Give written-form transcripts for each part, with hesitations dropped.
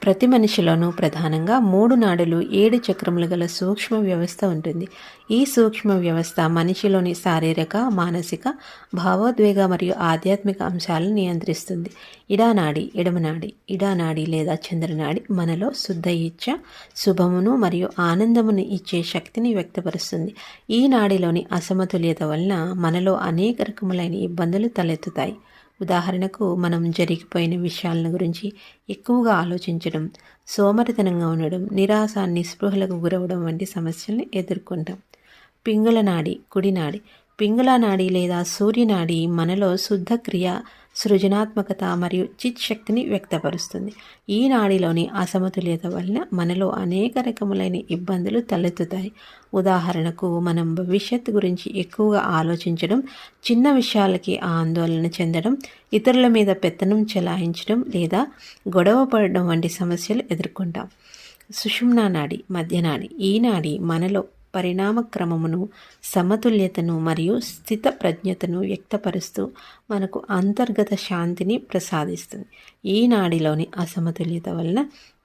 ప్రతి మనిషిలోనూ ప్రధానంగా 3 నాడులు 7 చక్రములు గల సూక్ష్మ వ్యవస్థ ఉంటుంది. ఈ సూక్ష్మ వ్యవస్థ మనిషిలోని శారీరక, మానసిక, భావోద్వేగ మరియు ఆధ్యాత్మిక అంశాలను నియంత్రిస్తుంది. ఇడానాడి, ఎడమనాడి, ఇడానాడి లేదా చంద్రనాడి మనలో శుద్ధ ఇచ్ఛ, శుభమును మరియు ఆనందమును ఇచ్చే శక్తిని వ్యక్తపరుస్తుంది. ఈ నాడిలోని అసమతుల్యత వలన మనలో అనేక రకములైన ఇబ్బందులు తలెత్తుతాయి. ఉదాహరణకు మనం జరిగిపోయిన విషయాలను గురించి ఎక్కువగా ఆలోచించడం, సోమరితనంగా ఉండడం, నిరాశ, నిస్పృహలకు గురవడం వంటి సమస్యల్ని ఎదుర్కొంటాం. పింగళ నాడి, కుడినాడి. పింగళ నాడి లేదా సూర్యనాడి మనలో శుద్ధ క్రియ, సృజనాత్మకత మరియు చిత్ శక్తిని వ్యక్తపరుస్తుంది. ఈ నాడిలోని అసమతుల్యత వలన మనలో అనేక రకములైన ఇబ్బందులు తలెత్తుతాయి. ఉదాహరణకు మనం భవిష్యత్తు గురించి ఎక్కువగా ఆలోచించడం, చిన్న విషయాలకి ఆందోళన చెందడం, ఇతరుల మీద పెత్తనం చెలాయించడం లేదా గొడవ పడడం వంటి సమస్యలు ఎదుర్కొంటాం. సుషుమ్నా నాడి, మధ్యనాడి. ఈ నాడి మనలో పరిణామ క్రమమును, సమతుల్యతను మరియు స్థిత ప్రజ్ఞతను వ్యక్తపరుస్తూ మనకు అంతర్గత శాంతిని ప్రసాదిస్తుంది. ఈ నాడిలోని అసమతుల్యత వలన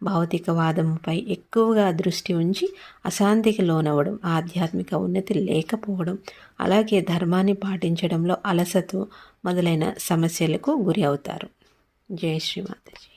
భౌతికవాదంపై ఎక్కువగా దృష్టి ఉంచి అశాంతికి లోనవ్వడం, ఆధ్యాత్మిక ఉన్నతి లేకపోవడం, అలాగే ధర్మాన్ని పాటించడంలో అలసత్వం మొదలైన సమస్యలకు గురి అవుతారు. జై శ్రీమాతాజీ.